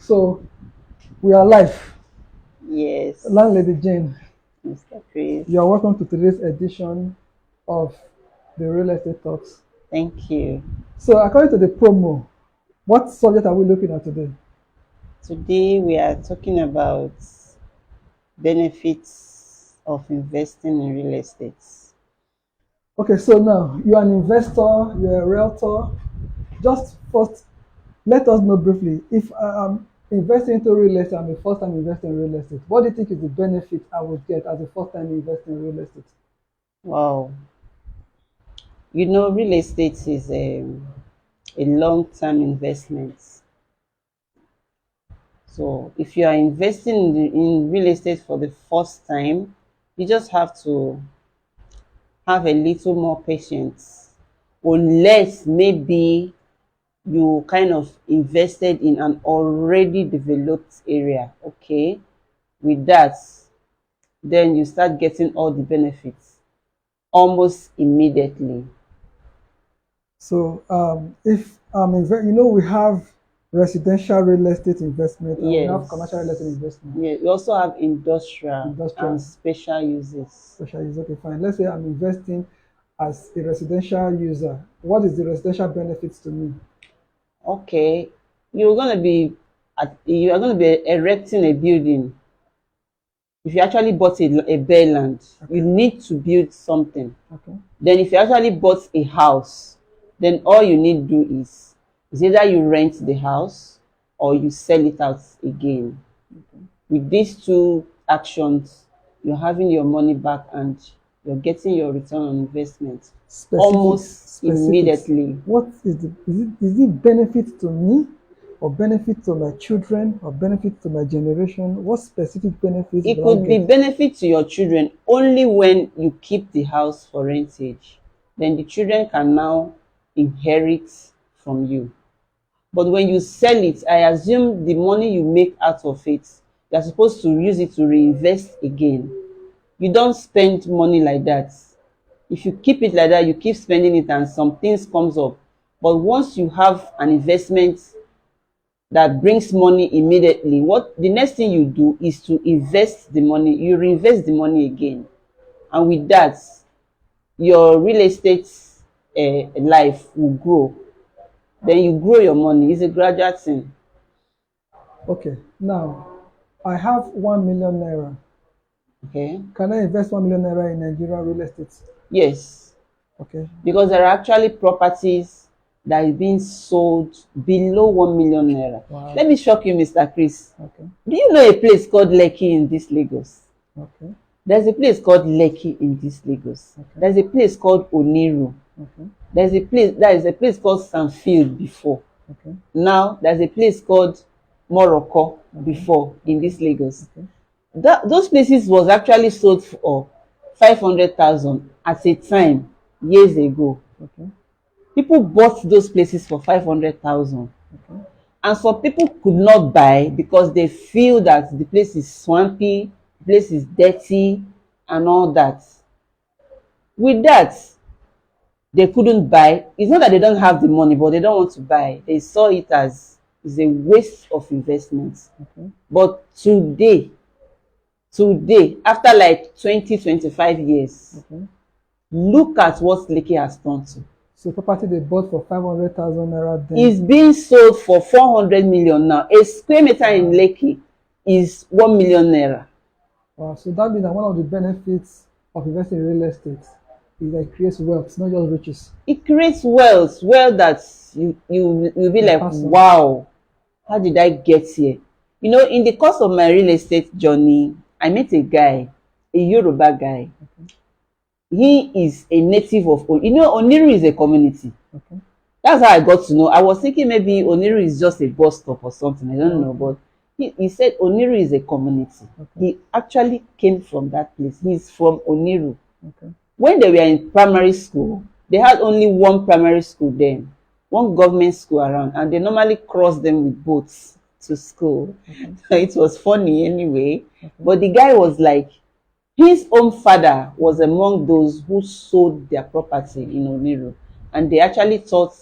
So we are live. Yes, Landlady Jane, Mr. Chris. you are welcome to today's edition of the Real Estate Talks. Thank you. So according to the promo, what subject are we looking at today? Today we are talking about benefits of investing in real estate. Okay, so now you are an investor, you're a realtor. Just first, let us know briefly if I am investing into real estate, I'm a first time investor in real estate. What do you think is the benefit I would get as a first time investor in real estate? Wow. Real estate is a long-term investment. So if you are investing in real estate for the first time, you just have to have a little more patience. Unless maybe you kind of invested in an already developed area, okay, with that, then you start getting all the benefits almost immediately. So if we have residential real estate investment and we have commercial real estate Yes. investment. Yeah, we also have industrial Industrial. and special uses. Special use, okay, fine. Let's say I'm investing as a residential user. What is the residential benefits to me? Okay, you are gonna be erecting a building. If you actually bought a bare land, you need to build something. Okay. Then if you actually bought a house, then all you need to do is either you rent the house or you sell it out again. Okay. With these two actions, you're having your money back and you're getting your return on investment almost immediately. What is it benefit to me or benefit to my children or benefit to my generation? What specific benefits? It could be benefit to your children only when you keep the house for rentage. Then the children can now inherit from you. But when you sell it, I assume the money you make out of it, you're supposed to use it to reinvest again. You don't spend money like that. If you keep it like that, you keep spending it and some things comes up. But once you have an investment that brings money immediately, what the next thing you do is to invest the money, you reinvest the money again. And with that, your real estate life will grow. Then you grow your money. It's a gradual thing. Okay, now I have 1 million naira. Okay. Can I invest 1 million naira in Nigerian real estate? Yes. Okay. Because there are actually properties that is being sold below 1 million naira. Wow. Let me shock you, Mr. Chris. Okay. Do you know a place called Lekki in this Lagos? Okay. There's a place called Lekki in this Lagos. Okay. There's a place called Oniru. Okay. There is a place called Sanfield before. Okay. Now there's a place called Morocco before in this Lagos. Okay. Those places was actually sold for 500,000 at a time years ago. Okay. People bought those places for 500,000. Okay. And some people could not buy because they feel that the place is swampy, the place is dirty, and all that. With that, they couldn't buy. It's not that they don't have the money, but they don't want to buy. They saw it as a waste of investment. Okay. But today, after like 20-25 years, okay, look at what Lekki has done to. So property they bought for 500,000 naira then is being sold for 400 million now. A square meter in Lekki is 1 million naira. Wow, so that means that one of the benefits of investing in real estate is that it creates wealth, not just riches. It creates wealth that you'll be like, wow, how did I get here? In the course of my real estate journey, I met a guy, a Yoruba guy. Okay. He is a native of Oniru is a community. Okay. That's how I got to know. I was thinking maybe Oniru is just a bus stop or something. I don't know, but he said Oniru is a community. Okay. He actually came from that place. He's from Oniru. Okay. When they were in primary school, they had only one primary school then, one government school around, and they normally crossed them with boats to school. Okay. So it was funny anyway. Okay. But the guy was like, his own father was among those who sold their property in Oniru, and they actually thought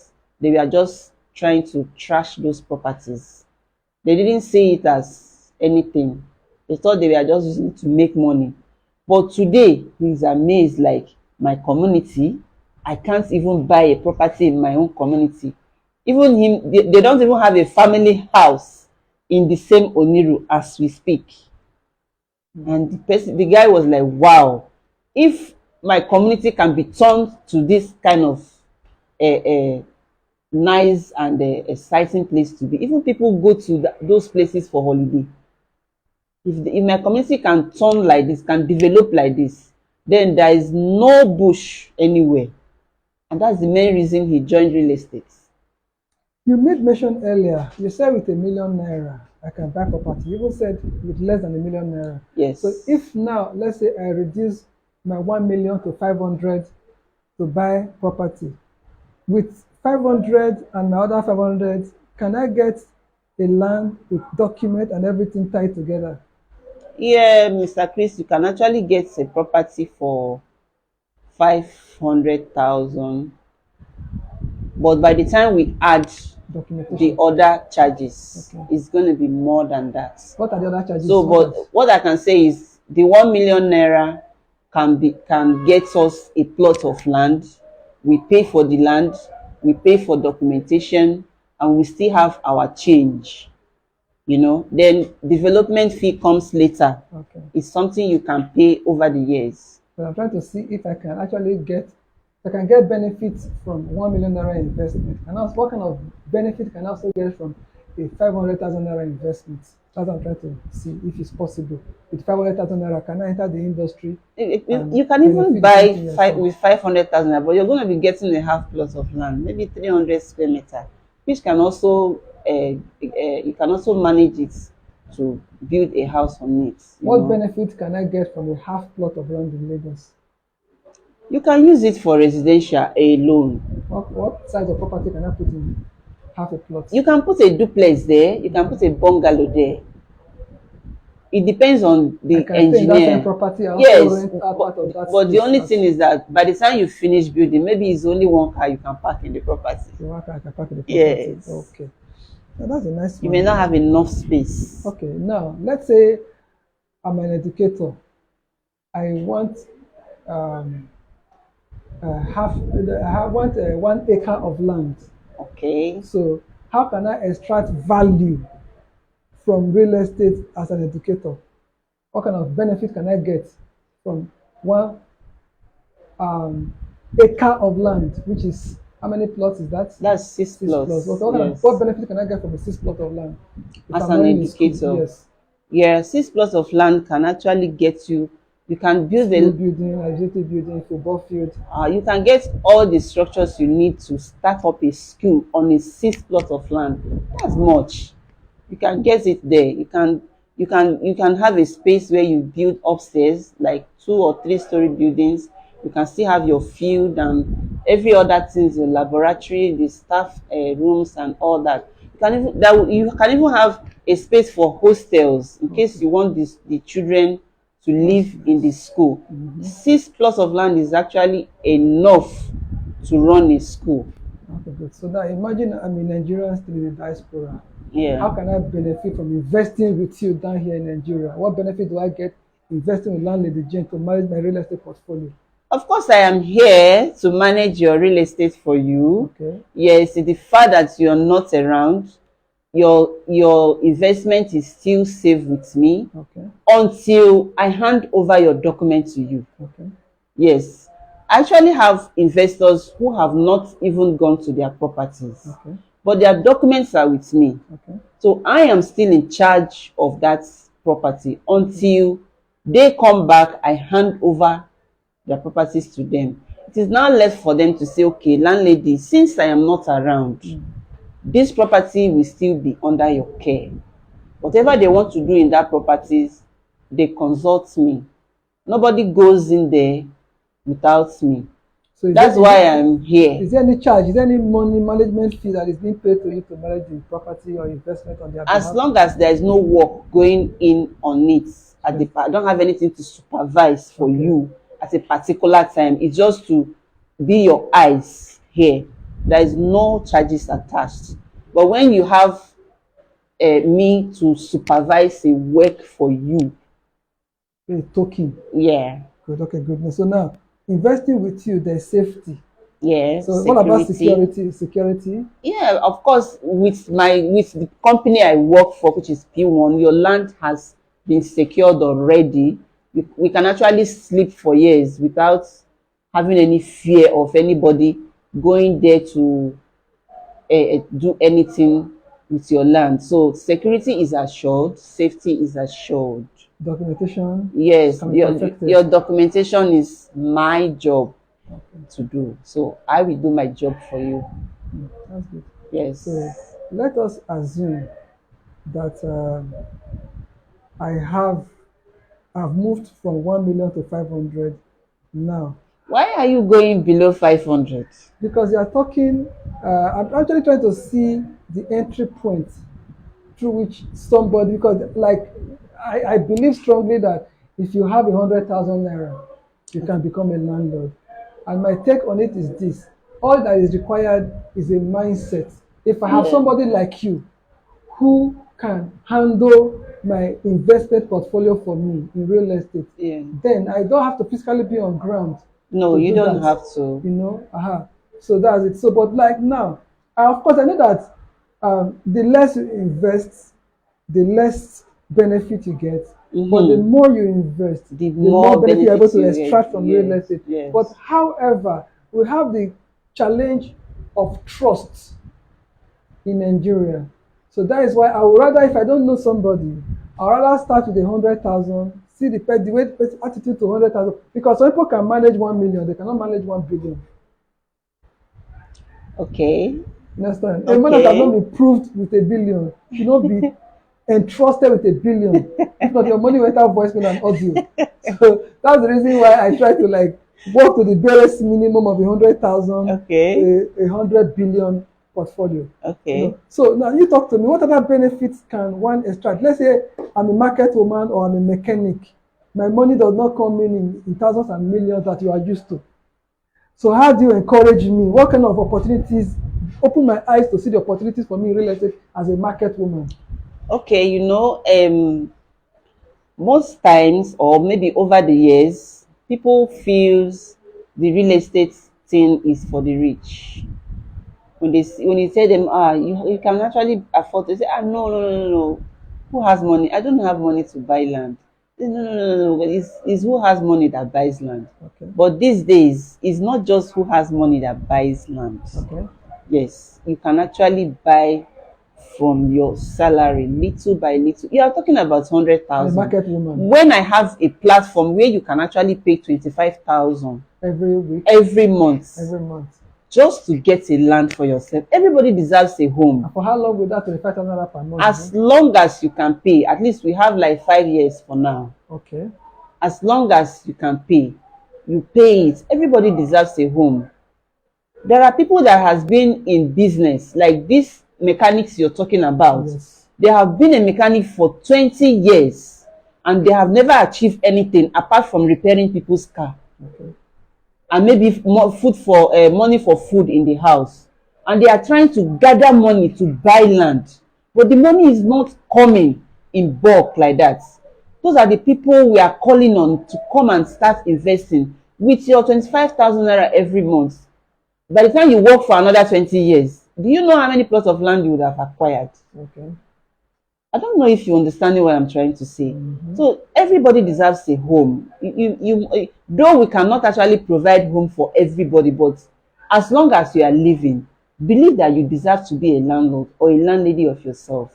they were just trying to trash those properties. They didn't see it as anything. They thought they were just using it to make money. But today, he's amazed, like, my community, I can't even buy a property in my own community. Even him, they don't even have a family house in the same Oniru as we speak. And the guy was like, wow, if my community can be turned to this kind of nice and exciting place to be, even people go to those places for holiday. If my community can turn like this, can develop like this, then there is no bush anywhere. And that's the main reason he joined real estate. You made mention earlier, you said with ₦1 million, I can buy property. You even said with less than ₦1 million. Yes. So if now, let's say I reduce my 1 million to 500 to buy property, with 500 and my other 500, can I get a land with document and everything tied together? Yeah, Mr. Chris, you can actually get a property for 500,000, but by the time we add the other charges, it's going to be more than that. What are the other charges? So, but what I can say is the ₦1 million can get us a plot of land. We pay for the land, we pay for documentation, and we still have our change. You know, then development fee comes later. Okay. It's something you can pay over the years. But I'm trying to see if I can actually get, I can get benefits from ₦1 million investment. And also, what kind of benefit can I also get from a 500,000 naira investment? That's what I'm trying to see if it's possible. With 500,000 naira, can I enter the industry? You can even buy with 500,000 naira, but you're going to be getting a half plot of land, maybe 300 square meter, which can also you can also manage it to build a house on it. What benefit can I get from a half plot of land in Lagos? You can use it for residential alone. What size of property can I put in half a plot? You can put a duplex there. You can put a bungalow there. It depends on the engineer. Yes, but the only thing is that by the time you finish building, maybe it's only one car you can park in the property. One car I can park in the property. Yes. Okay. Now that's a nice one. You may not have enough space. Okay. Now let's say I'm an educator. I want I want 1 acre of land. Okay. So how can I extract value from real estate as an educator? What kind of benefit can I get from 1 acre of land, which is, how many plots is that? That's 6 plots. Okay, what benefit can I get from a 6 plot of land? As an educator? Yes. Yeah, 6 plots of land can actually get you. You can build a building, administrative building, football field. You can get all the structures you need to start up a school on a 6 plot of land. That's much. You can get it there. You can have a space where you build upstairs, like 2 or 3 story buildings. You can still have your field and every other things, your laboratory, the staff rooms and all that. You can even have a space for hostels in case you want the children to live in the school. 6 plots of land is actually enough to run a school. Okay, good. So now imagine I'm in Nigeria, still in the diaspora. Yeah. How can I benefit from investing with you down here in Nigeria? What benefit do I get investing with Landlady to manage my real estate portfolio? Of course, I am here to manage your real estate for you. Okay. Yes, the fact that you're not around, your investment is still safe with me. Okay. Until I hand over your document to you. Okay. Yes. I actually have investors who have not even gone to their properties. Okay. But their documents are with me. Okay. So I am still in charge of that property until they come back. I hand over their properties to them. It is now left for them to say, okay, landlady, since I am not around, this property will still be under your care. Whatever they want to do in that properties, they consult me. Nobody goes in there without me. So that's why I'm here. Is there any charge? Is there any money management fee that is being paid to you to manage the property or investment on their behalf? As long as there is no work going in on it, I don't have anything to supervise for you at a particular time. It's just to be your eyes here. There is no charges attached. But when you have me to supervise a work for you. A token. Yeah. Good. Okay. Goodness. So now, investing with you, there's safety. Yes. So what about security? Security. Yeah, of course. With the company I work for, which is P1, your land has been secured already. We can actually sleep for years without having any fear of anybody going there to do anything with your land. So security is assured, safety is assured. Documentation. Yes, your documentation is my job to do. So I will do my job for you. That's good. Yes. So let us assume that I've moved from 1 million to 500 now. Why are you going below 500? Because you are talking, I'm actually trying to see the entry point through which somebody, because like I believe strongly that if you have 100,000 naira, you can become a landlord. And my take on it is this: all that is required is a mindset. If I have somebody like you who can handle my investment portfolio for me in real estate, then I don't have to physically be on ground. No, you don't have to. You know, so that's it. So, but like now, of course, I know that the less you invest, the less benefit you get. But the more you invest, the more benefit you're able to extract from real estate. Yes. But however, we have the challenge of trust in Nigeria. So that is why I would rather, if I don't know somebody, I would rather start with 100,000, see the way the person attitude to 100,000, because some people can manage 1 million, they cannot manage 1 billion. Okay. Understand? A man that cannot be proved with 1 billion should not be entrusted with 1 billion. If not, your money went out voicemail and audio. So that's the reason why I try to like work to the barest minimum of 100,000, okay, 100 billion portfolio. Okay. You know? So now you talk to me. What other benefits can one extract? Let's say I'm a market woman or I'm a mechanic. My money does not come in thousands and millions that you are used to. So how do you encourage me? What kind of opportunities? Open my eyes to see the opportunities for me in real estate as a market woman. Okay, you know, most times, or maybe over the years, people feels the real estate thing is for the rich. When you tell them, you can actually afford to say, no. Who has money? I don't have money to buy land. No. It's who has money that buys land. Okay. But these days, it's not just who has money that buys land. Okay. Yes, you can actually buy from your salary, little by little. You are talking about 100,000. Market woman. When I have a platform where you can actually pay 25,000 every week, every month, just to get a land for yourself. Everybody deserves a home. And for how long will that 25,000 per month? As long as you can pay. At least we have like 5 years for now. Okay. As long as you can pay, you pay it. Everybody deserves a home. There are people that has been in business, like these mechanics you're talking about. Yes. They have been a mechanic for 20 years and they have never achieved anything apart from repairing people's car. Okay. And maybe more food for money for food in the house. And they are trying to gather money to buy land. But the money is not coming in bulk like that. Those are the people we are calling on to come and start investing with your 25,000 naira every month. By the time you work for another 20 years, do you know how many plots of land you would have acquired? Okay. I don't know if you understand what I'm trying to say. Mm-hmm. So everybody deserves a home. Though we cannot actually provide home for everybody, but as long as you are living, believe that you deserve to be a landlord or a landlady of yourself.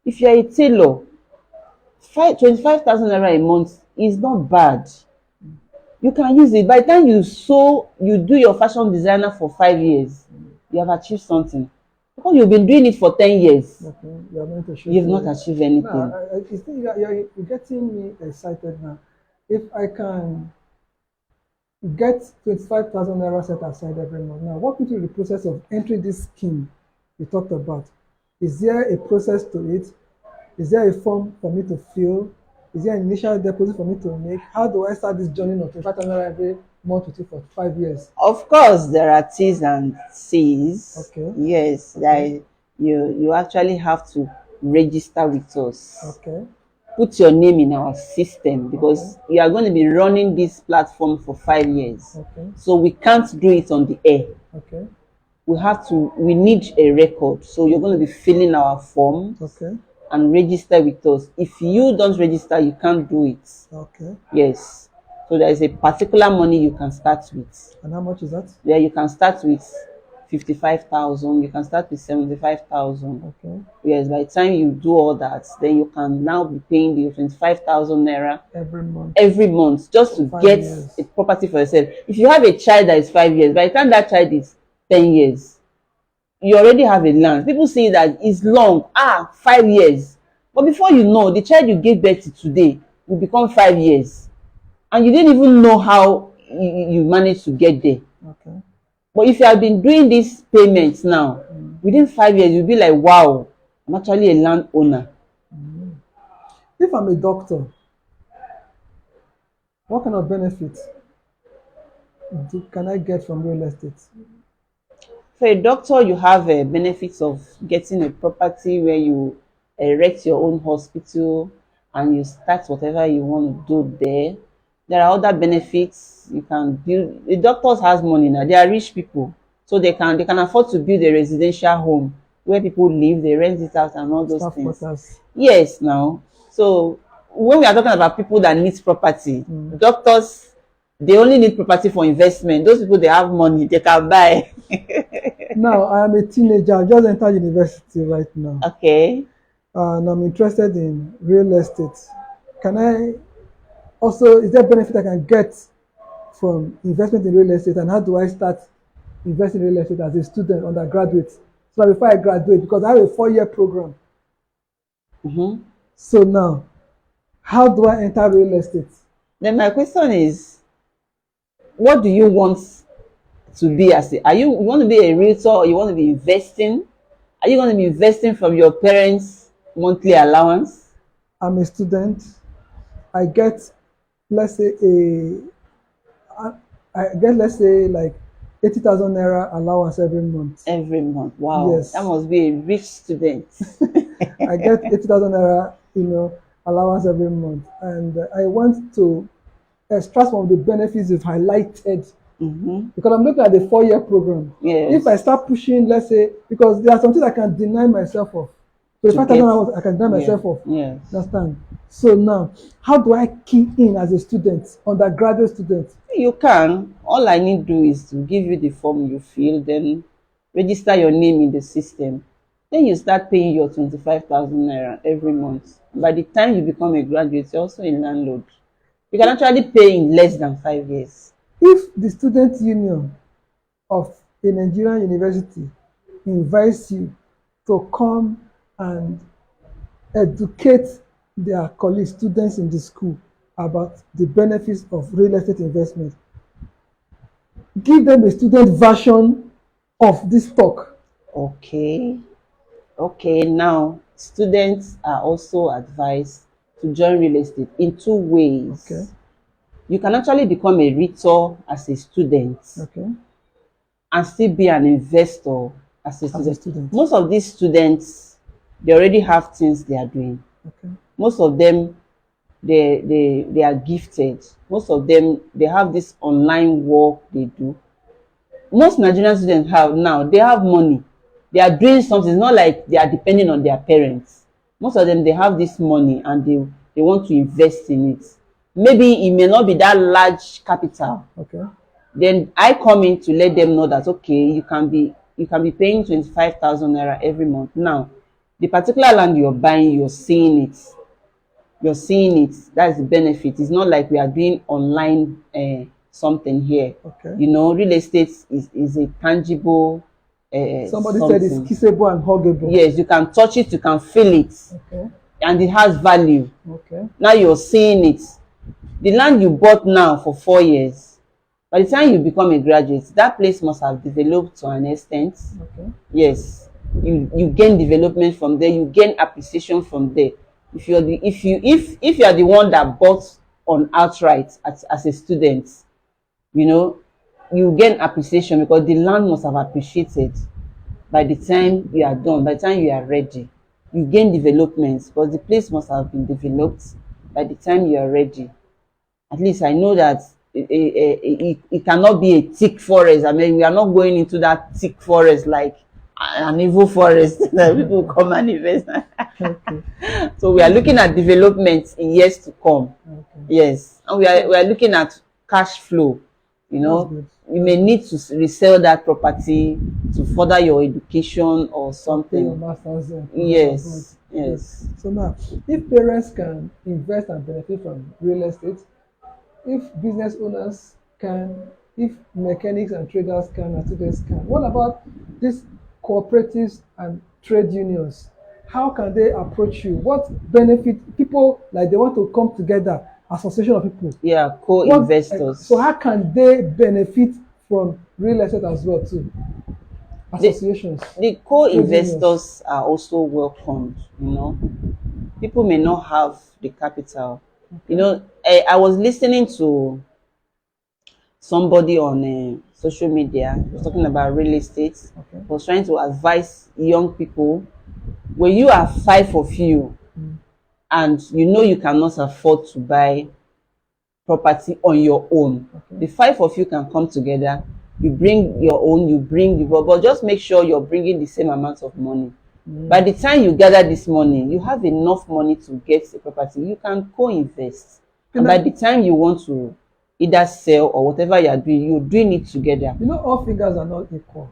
If you are a tailor, 25,000 naira a month is not bad. You can use it. By the time you do your fashion designer for 5 years, you have achieved something. Because you've been doing it for 10 years. Okay. You've not achieved anything. No, you're getting me excited now. If I can get 25,000 naira set aside every month, now walk me through the process of entering this scheme you talked about. Is there a process to it? Is there a form for me to fill? Is there an initial deposit for me to make? How do I start this journey of 25,000 naira every month with you for 5 years? Of course, there are T's and C's. Okay. Yes, okay. You actually have to register with us. Okay. Put your name in our system, because you are going to be running this platform for 5 years. Okay. So we can't do it on the air. Okay. We need a record. So you're going to be filling our forms Okay. and register with us. If you don't register, you can't do it. Okay. Yes. So there is a particular money you can start with. And how much is that? Yeah, you can start with 55,000. You can start with 75,000. Okay. Yes, by the time you do all that, then you can now be paying the 25,000 naira every month just to get a property for yourself. If you have a child that is 5 years, by the time that child is 10 years, you already have a land. People say that it's long, 5 years. But before you know, the child you gave birth to today will become 5 years. And you didn't even know how you managed to get there. Okay. But if you have been doing these payments now, within 5 years, you'll be like, wow, I'm actually a landowner. If I'm a doctor, what kind of benefits can I get from real estate? For a doctor, you have benefits of getting a property where you erect your own hospital and you start whatever you want to do there. There are other benefits. You can build. The doctors has money now. They are rich people, so they can afford to build a residential home where people live. They rent it out and all those Staff things. quarters. Yes, now. So when we are talking about people that need property, doctors, they only need property for investment. Those people, they have money, they can buy. Now I am a teenager. I just entered university right now. Okay. And I'm interested in real estate. Can I also, is there benefit I can get from investment in real estate, and how do I start investing in real estate as a student, undergraduate, so that before I graduate, because I have a 4-year program. So now, how do I enter real estate? Then my question is, what do you want to be as a, you want to be a realtor, or you want to be investing? Are you going to be investing from your parents' monthly allowance? I'm a student. I get, let's say, let's say like 80,000 naira allowance every month. Every month, wow. Yes. That must be a rich student. I get 80,000 naira, allowance every month, and I want to extract some of the benefits you've highlighted. Because I'm looking at the 4-year program. Yes. If I start pushing, let's say, because there are some things I can deny myself of. So the 5,000 I can deny myself of. Yes. Understand? So now, how do I key in as a student, undergraduate student? You can. All I need to do is to give you the form you fill, then register your name in the system. Then you start paying your 25,000 naira every month. By the time you become a graduate, you're also a landlord. You can actually pay in less than 5 years. If the student union of a Nigerian university invites you to come and educate their colleagues, students in the school, about the benefits of real estate investment, give them a student version of this talk. Okay. Now students are also advised to join real estate in 2 ways. Okay. You can actually become a realtor as a student. Okay. And still be an investor as a student. Most of these students, they already have things they are doing. Okay. Most of them, they are gifted. Most of them, they have this online work they do. Most Nigerian students they have money. They are doing something. It's not like they are depending on their parents. Most of them, they have this money and they want to invest in it. Maybe it may not be that large capital. Okay. Then I come in to let them know that, okay, you can be paying 25,000 naira every month. Now, the particular land you're buying, you're seeing it. That's the benefit. It's not like we are doing online something here. Okay. Real estate is a tangible somebody something. said it's kissable and huggable. Yes, you can touch it, you can feel it. Okay. And it has value. Okay. Now you're seeing it. The land you bought now for 4 years, by the time you become a graduate, that place must have developed to an extent. Okay. Yes, you gain development from there. You gain appreciation from there. If you are the one that bought on outright as a student, you gain appreciation because the land must have appreciated by the time you are done, by the time you are ready. you gain development, because the place must have been developed by the time you are ready. At least I know that it cannot be a thick forest. I mean, we are not going into that thick forest like an evil forest that people come and invest. Okay. So we are looking at development in years to come. Okay. Yes, and we are looking at cash flow. You know, That's good. you may need to resell that property to further your education or Pay your something. masters. Yes, yes. So now, if parents can invest and benefit from real estate, if business owners can, if mechanics and traders can, and students can, what about these cooperatives and trade unions? How can they approach you? What benefit people like they want to come together, association of people? Yeah, co-investors. So how can they benefit from real estate as well too? Associations. The co-investors are also welcomed. You know, people may not have the capital. You know, I was listening to somebody on social media. He was talking about real estate. Okay. He was trying to advise young people, when you are 5 of you and you know you cannot afford to buy property on your own, Okay. the 5 of you can come together. You bring your own, you bring the, but just make sure you're bringing the same amount of money. By the time you gather this money, you have enough money to get the property. You can co-invest. And by the time you want to either sell or whatever you are doing, you're doing it together. You know, all figures are not equal.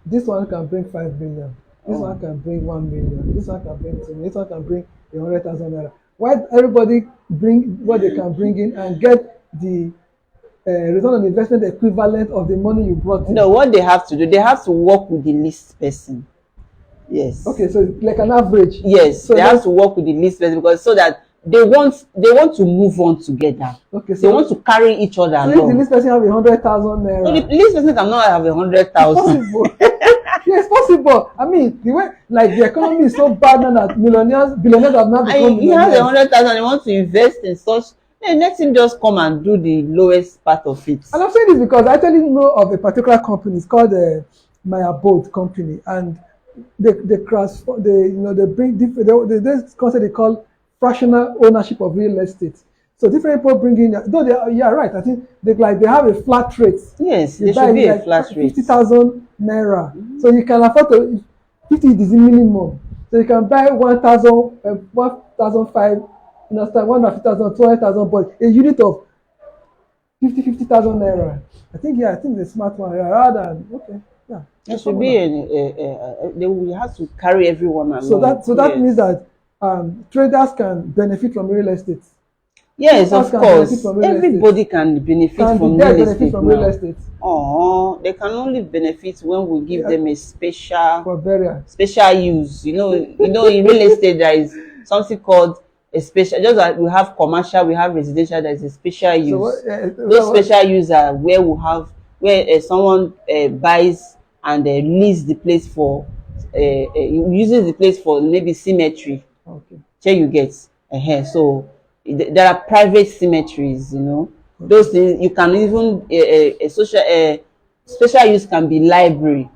This one can bring 5 billion. This one can bring 1 million. This one can bring 2 million. This one can bring 100,000 naira. Why everybody bring what they can bring in and get the return on investment equivalent of the money you brought in? No, what they have to do, they have to work with the least person. Yes. Okay, so like an average. Yes, so they have to work with the least person, because so that they want to move on together. Okay, so they want to carry each other so along. if the least person have 100,000 naira. No, the least person cannot have 100,000. Possible. Yeah, it's possible. I mean, the way like the economy is so bad now that billionaires have now become And he has millionaires. 100,000. He wants to invest in such. Then let him just come and do the lowest part of it. And I'm saying this because I actually know of a particular company. It's called My Abode Company, and they bring different. This concept they call fractional ownership of real estate. So different people bring in. Though they are right. I think they have a flat rate. Yes, You there buy should be it a like flat rate. 50,000 naira. So you can afford to. 50 is the minimum. So you can buy 1,000, 1,005, 150,000, 200,000, but a unit of 50,000 naira. I think the smart one rather than okay. Yeah. There should be they will have to carry everyone along. So that means that traders can benefit from real estate. Yes, Traders of can course. benefit from real Everybody estate. can benefit Can from they real benefit estate from now. real estate Oh, they can only benefit when we give them a special for burial? use. You know, in real estate there is something called a special. Just like we have commercial, we have residential. There is a special use. Those special use are where someone buys and leases the place for uses the place for maybe cemetery. Okay. Shall you get? So there are private cemeteries. You know, those things you can even a special use can be library,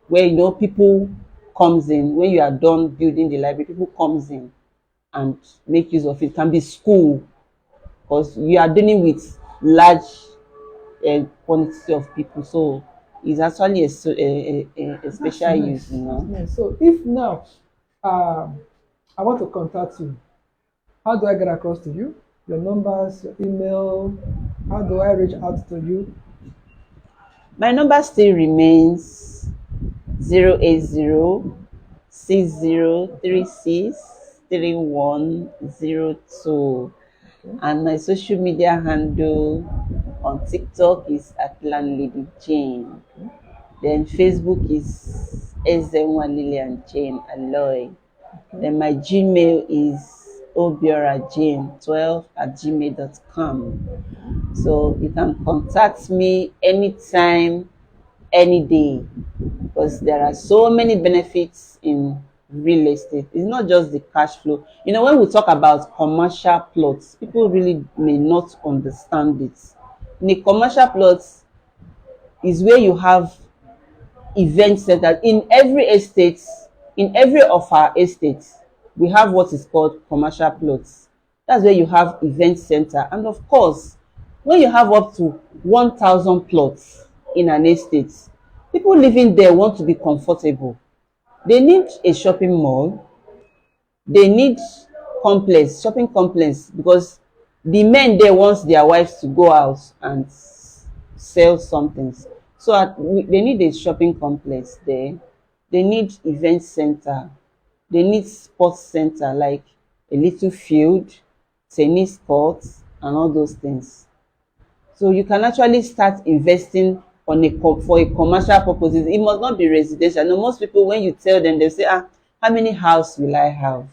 where people comes in when you are done building the library. People comes in and make use of it. Can be school, because you are dealing with large quantity of people, so it's actually a special use. Yeah, so if now I want to contact you, how do I get across to you? Your numbers, your email, how do I reach out to you? My number still remains 08060363102. And my social media handle on TikTok is at Landlady Jane. Then Facebook is SN1 Lillian Jane Aloy. Then my Gmail is obiorajane12@gmail.com. So you can contact me anytime, any day, because there are so many benefits in real estate. It's not just the cash flow. When we talk about commercial plots, people really may not understand it. In a commercial plot is where you have event centers. In every estate, in every of our estates, we have what is called commercial plots. That's where you have event center. And of course, when you have up to 1,000 plots in an estate, people living there want to be comfortable. They need a shopping mall. They need shopping complex, because the men there want their wives to go out and sell something. So they need a shopping complex there. They need event center. They need sports center, like a little field, tennis courts, and all those things. So you can actually start investing on for a commercial purposes. It must not be residential. Now, most people, when you tell them, they say, how many house will I have?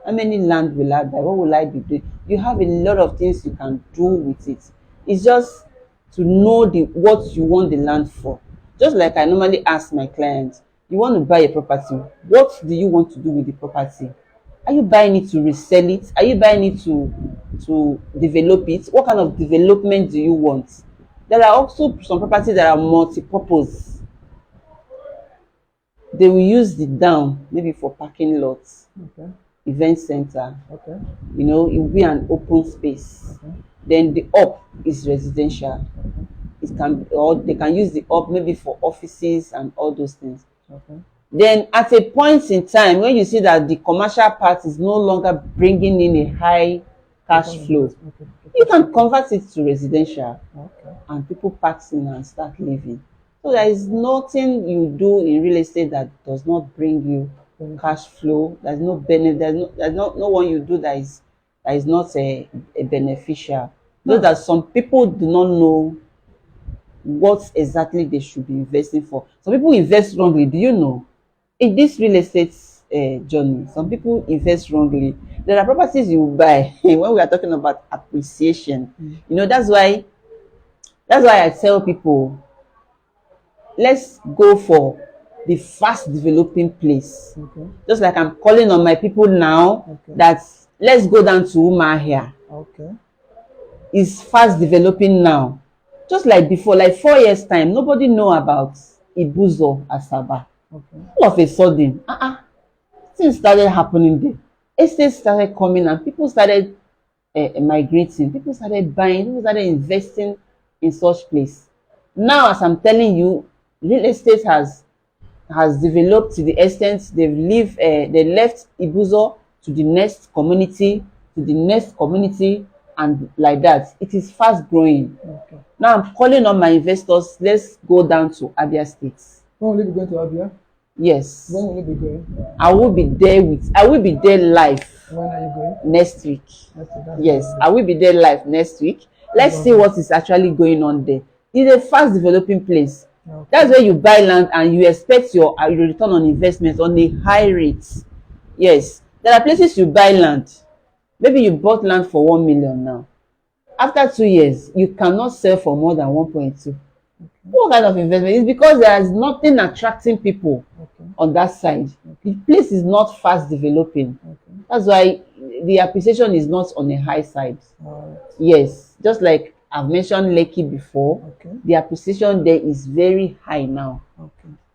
How many land will I buy? What will I be doing? You have a lot of things you can do with it. It's just to know what you want the land for. Just like I normally ask my clients, you want to buy a property, what do you want to do with the property? Are you buying it to resell it? Are you buying it to develop it? What kind of development do you want? There are also some properties that are multi-purpose. They will use the down maybe for parking lots, Okay. event center. Okay. You know, it will be an open space. Okay. Then the up is residential. It can, or they can use the up maybe for offices and all those things. Okay. Then at a point in time, when you see that the commercial part is no longer bringing in a high cash flow, Okay. you can convert it to residential, Okay. and people pack in and start living. So there is nothing you do in real estate that does not bring you cash flow. There's no benefit. There's no one you do that is not a beneficial. Though that some people do not know what exactly they should be investing for. Some people invest wrongly. Do you know? In this real estate journey, some people invest wrongly. There are properties you buy when we are talking about appreciation. You know, that's why I tell people, let's go for the fast developing place. Okay. Just like I'm calling on my people now, Okay. that let's go down to Umahia. Okay. It's fast developing now. Just like before, like 4 years time, nobody know about Ibuzo Asaba. Okay. All of a sudden, things started happening there. Estates started coming and people started migrating. People started buying. People started investing in such place. Now, as I'm telling you, real estate has developed to the extent they left Ibuzo to the next community, and like that. It is fast growing. Okay. Now I'm calling on my investors, let's go down to Abia State. When will you be going to Abia? Yes. When will you be going? I will be there live When are you going? next week. That's Yes, I will be there live next week. Let's see what is actually going on there. It's a fast developing place. Okay. That's where you buy land and you expect your return on investment on a high rate. Yes, there are places you buy land. Maybe you bought land for 1 million now. After 2 years, you cannot sell for more than 1.2. Okay. What kind of investment? It's because there is nothing attracting people on that side. The place is not fast developing. That's why the appreciation is not on a high side. Yes, just like I've mentioned Lekki before, the appreciation there is very high now.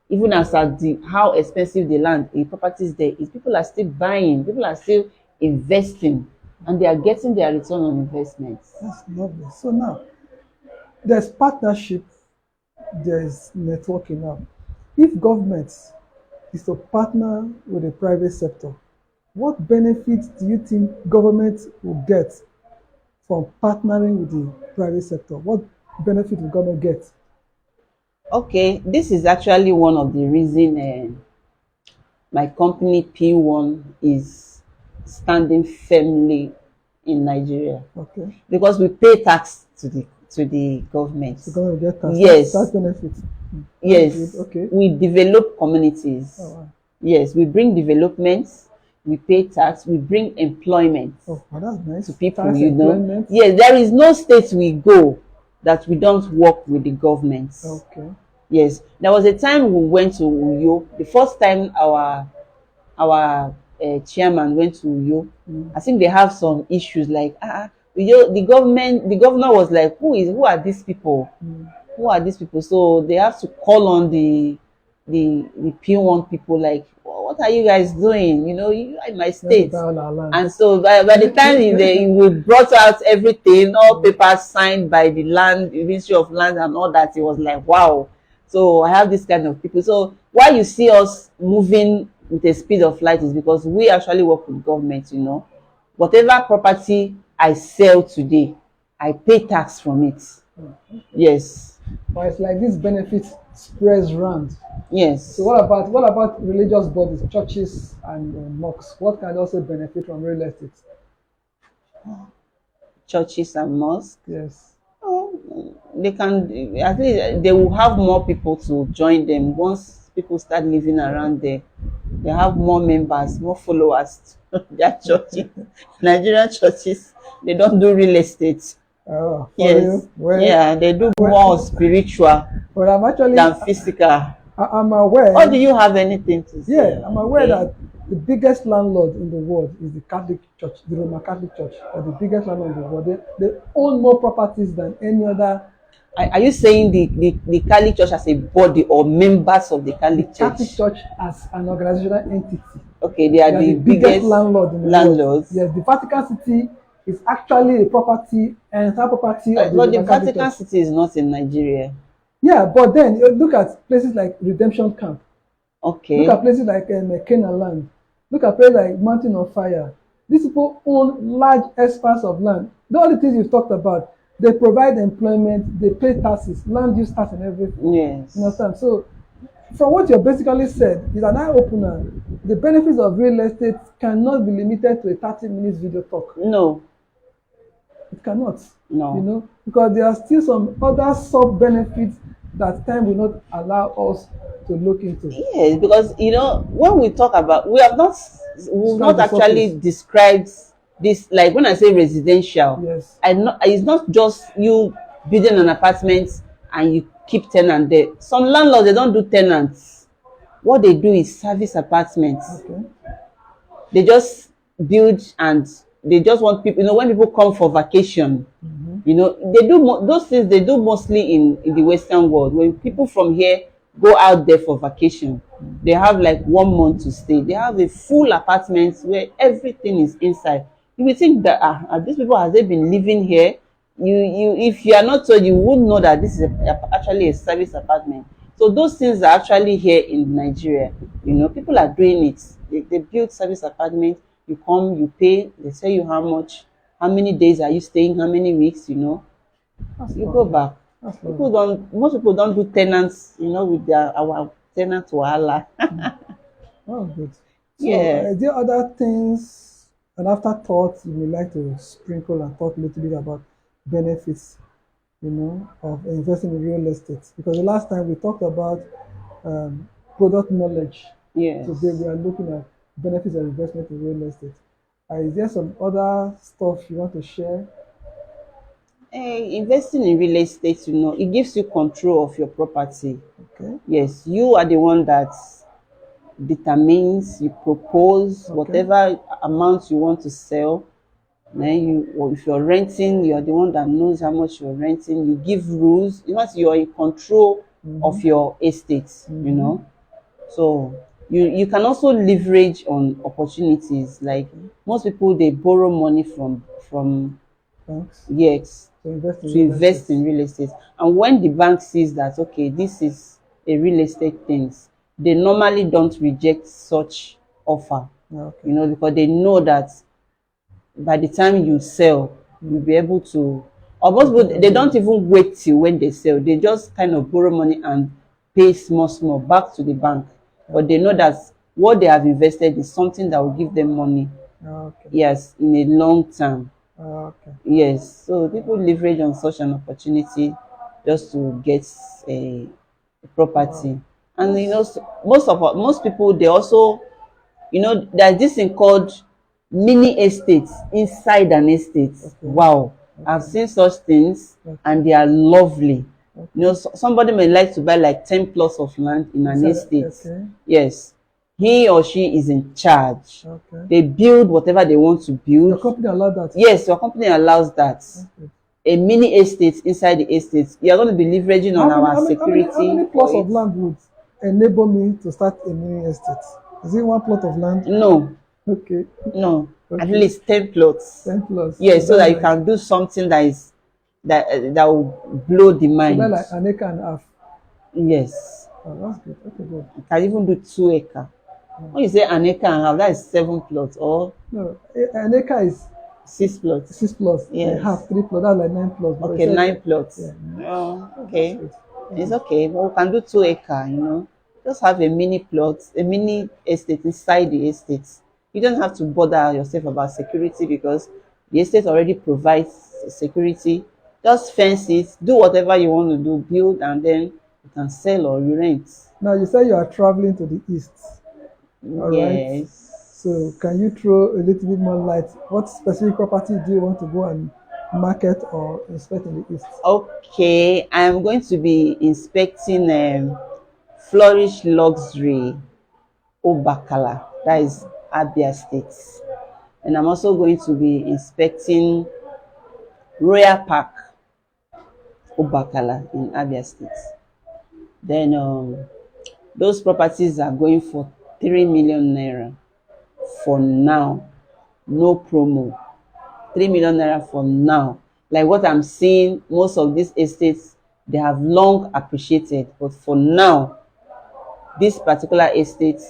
Even as at how expensive the land, the properties there is, people are still buying, people are still investing, and they are getting their return on investments. That's lovely. So now, there's partnership, there's networking now. If government is to partner with the private sector, what benefits do you think government will get from partnering with the private sector? What benefit will government get? Okay, this is actually one of the reasons my company P1 is standing firmly in Nigeria. Okay. Because we pay tax to the government. So government get tax. Yes. Tax benefits. Yes. Okay. We develop communities. Oh, wow. Yes, we bring developments, we pay tax, we bring employment that's nice. to people, Tax, you know. employment. Yes, there is no state we go that we don't work with the government. Okay. Yes, there was a time we went to Uyo. The first time our chairman went to Uyo, I think they have some issues like Uyo, the governor was like, who are these people? Who are these people? So they have to call on the the P1 people like, what are you guys doing? You know, you are in my state. Land. And so by the time we brought out everything, all papers signed by the Ministry of Land and all that, it was like, wow. So I have this kind of people. So why you see us moving with the speed of light is because we actually work with government, you know. Whatever property I sell today, I pay tax from it. Yes. But it's like this benefit spreads around. Yes. So what about religious bodies, churches and mosques? What can also benefit from real estate? Churches and mosques. Yes. Oh, they can, at least they will have more people to join them once people start living around there. They have more members, more followers. Their churches, Nigerian churches, they don't do real estate. Oh, yes. Well, yeah, they do more spiritual than physical. I'm aware. Or do you have anything to say? Yeah, I'm aware that the biggest landlord in the world is the Catholic Church, the Roman Catholic Church, or the biggest landlord in the world. They own more properties than any other. Are you saying the Catholic Church as a body or members of the Catholic Church? Catholic Church as an organizational entity. Okay, they are the biggest landlord in the landlords. Yes, the Vatican City is actually a property, and entire property of the but the Catholic Vatican Church. City is not in Nigeria. Yeah, but then you look at places like Redemption Camp. Okay. Look at places like Canaan Land. Look at places like Mountain of Fire. These people own large expanse of land. All the things you've talked about, they provide employment, they pay taxes, land use tax and everything. Yes. You understand? So, from what you basically said, is an eye-opener. The benefits of real estate cannot be limited to a 30-minute video talk. No. It cannot. No. You know, because there are still some other sub-benefits that time will not allow us to look into. Yes, because you know when we talk about, we've not actually described this. Like when I say residential, yes, it's not just you building an apartment and you keep tenant there. Some landlords, they don't do tenants. What they do is service apartments. Okay. They just build and they just want people. You know, when people come for vacation, you know, they do those things. They do mostly in the Western world. When people from here go out there for vacation, they have like 1 month to stay. They have a full apartment where everything is inside. You will think that these people, have they been living here? If you are not told, you would know that this is actually a service apartment. So those things are actually here in Nigeria. You know, people are doing it. They build service apartments. You come, you pay. They tell you how much, how many days are you staying, how many weeks. You know, you go back. Most people don't do tenants. You know, with our tenant wahala. Oh, good. So, yeah. Are there other things and afterthoughts you would like to sprinkle and talk a little bit about benefits, you know, of investing in real estate? Because the last time we talked about product knowledge. Yes. Today we are looking at benefits of investment in real estate. Is there some other stuff you want to share? Investing in real estate, you know, it gives you control of your property. Okay. Yes, you are the one that determines, you propose whatever amount you want to sell. Then if you're renting, you're the one that knows how much you're renting. You give rules. You know, you're in control of your estate. You know, so you can also leverage on opportunities. Like most people, they borrow money from banks. Yes, to invest in real estate. And when the bank sees that, okay, this is a real estate thing, they normally don't reject such offer. You know, because they know that by the time you sell, you'll be able to, or most people, they don't even wait till when they sell. They just kind of borrow money and pay small back to the bank. But they know that what they have invested is something that will give them money. Yes, in a long term. Yes, so people leverage on such an opportunity just to get a property. And you know, most people, they also, you know, there's this thing called mini estates inside an estate. Wow, I've seen such things and they are lovely. You know, somebody may like to buy like 10 plots of land in an estate. Yes, he or she is in charge. They build whatever they want to build. Your company allows that? Yes, your company allows that. A mini estate inside the estate. You are going to be leveraging on our security. How many plots of land would enable me to start a mini estate? Is it one plot of land? No, Okay, no, at okay. least 10 plots. 10 plus. So Yes, so that's that you like can do something that is that will blow the so that's mind. like an acre and a half. Yes, Oh, that's good. Okay, good. you can even do 2 acre. When you say an acre and a half, that is 7 plots or No, an acre is 6 plots. 6 plus. A Yes. half 3 plus. That's like 9 plus. But it Okay, said, 9 plots. yeah, Oh, that's okay. good. It's okay. But we can do 2 acre, Just have a mini plot, a mini estate inside the estate. You don't have to bother yourself about security because the estate already provides security. Just fence it, do whatever you want to do, build, and then you can sell or you rent. Now you say you are traveling to the east. All right. Yes. So can you throw a little bit more light? What specific property do you want to go and market or inspect in the east? Okay, I'm going to be inspecting Flourish Luxury Obakala, that is Abia State. And I'm also going to be inspecting Royal Park Obakala in Abia State. Then those properties are going for 3 million naira for now. No promo. 3 million naira for now. Like what I'm seeing, most of these estates, they have long appreciated. But for now, this particular estate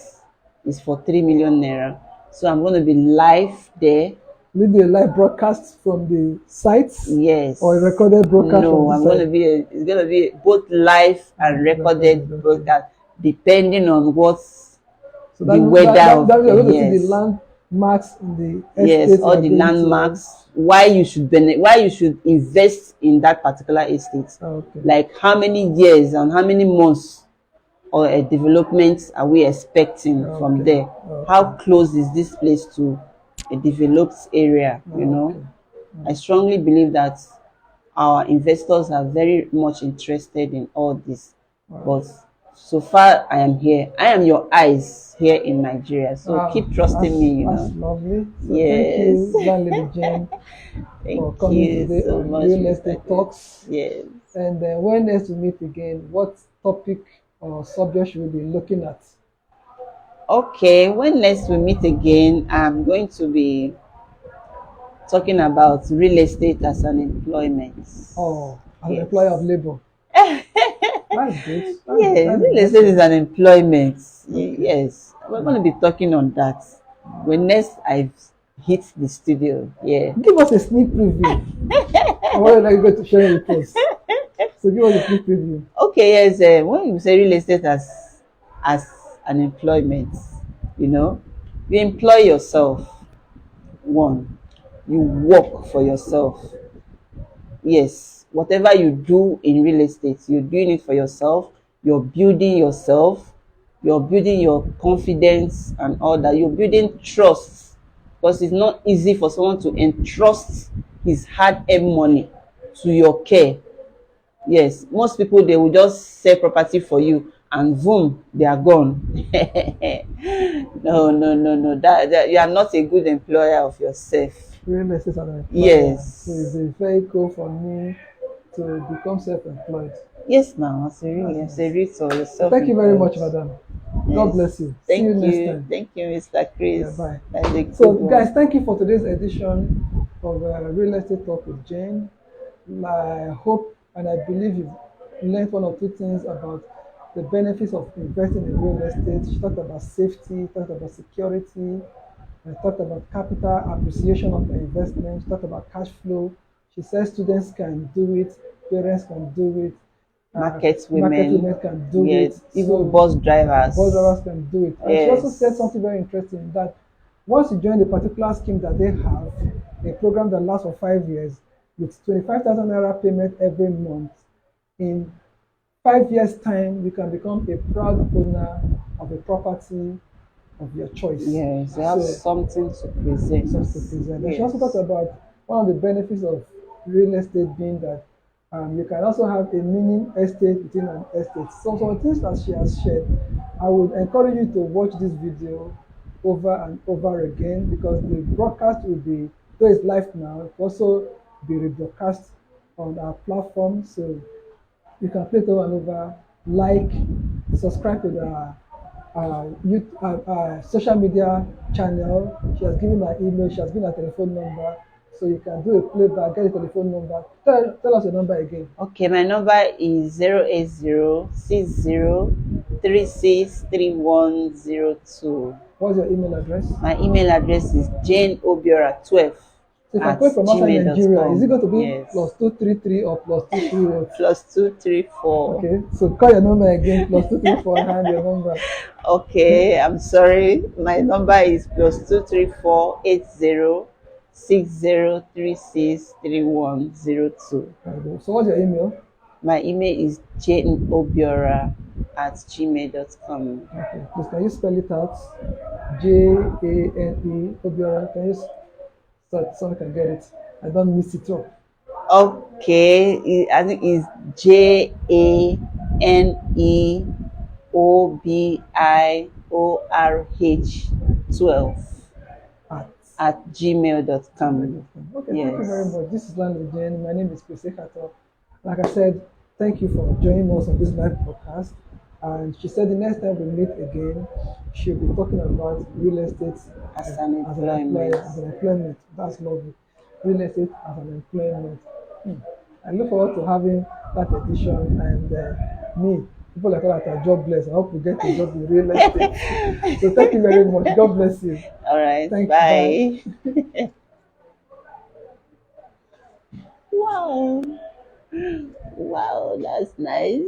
is for 3 million naira. So I'm going to be live there. Will it be a live broadcast from the sites? Yes. Or a recorded broadcast No, from the I'm site? going to be it's going to be both live and recorded broadcast, depending on what's So the weather of that we're going to see yes. the landmarks in the Yes, estate. all the landmarks, why you should invest in that particular estate. Okay. Like how many years and how many months or a development are we expecting from there? Okay. How close is this place to a developed area? Okay. I strongly believe that our investors are very much interested in all this. But so far I am here. I am your eyes here in Nigeria. So keep trusting me, That's lovely. So Yes. thank you, Landlady Jane, for Thank coming you today so on much, Real Mr. Estate Chris. Talks. Yes. And when next we meet again, what topic or subject should we be looking at? Okay, when next we meet again, I'm going to be talking about real estate as an employment. Oh, as an Yes. employer of labor. That's good. Yes, real estate is an employment. Yes, we're going to be talking on that when next I hit the studio. Yeah. Give us a sneak preview. What are you going to share with us? So give us a sneak preview. Okay, yes. When you say real estate as an employment, you employ yourself. One, you work for yourself. Yes, whatever you do in real estate, you're doing it for yourself. You're building yourself. You're building your confidence and all that. You're building trust, because it's not easy for someone to entrust his hard-earned money to your care. Yes, most people, they will just sell property for you and boom, they are gone. No. That you are not a good employer of yourself. Real estate as an employer. Yes. So it's a vehicle for me to become self-employed. Yes, ma'am. As a resource. Thank you very much, madam. Yes. God bless you. Thank See you you. next time. Thank you, Mr. Chris. Yeah, bye. That's a So, good one. guys, thank you for today's edition of Real Estate Talk with Jane. I hope and I believe you've learned one or two things about the benefits of investing in real estate. She talked about safety, talked about security, talked about capital appreciation of the investment, she talked about cash flow. She said students can do it, parents can do it, Market women can do yes, it, even so bus drivers. bus drivers can do it. And she also Yes. said something very interesting, that once you join a particular scheme that they have, a program that lasts for 5 years, with 25,000 naira payment every month, in 5 years' time, you can become a proud owner of a property of your choice. Yes, you have something to present. And she also talked about one of the benefits of real estate being that you can also have a mini estate within an estate. So some things that she has shared, I would encourage you to watch this video over and over again, because the broadcast will be, though it's live now, it will also be rebroadcast on our platform. So you can play it over and over, like, subscribe to the social media channel. She has given her email. She has given her telephone number. So you can do a playback, get a telephone number. Tell us your number again. Okay, my number is 08060363102. What's your email address? My email address is janeobiora12 So if I'm at calling from outside Nigeria, gmail.com. is it going to be Yes. +233 or +234? +234. Okay, so call your number again, +234 and your number. Okay, I'm sorry. My number is +2348060363102. So what's your email? My email is janeobiora@gmail.com. Okay, please can you spell it out? Jane Obiora. Can you so someone can get it? I don't miss it up. Okay, I think it's JANEOBIORH12 at gmail.com. Okay, Yes. thank you very much. This is Landlady. My name is Ekhator. Like I said, thank you for joining us on this live podcast. And she said the next time we meet again, she'll be talking about real estate As an employment. As an employment. That's lovely. Real estate as an employment. I look forward to having that edition. And me, people like that are jobless. I hope we get a job in real estate. So thank you very much. God bless you. All right. Thank Bye. Wow. Wow, that's nice.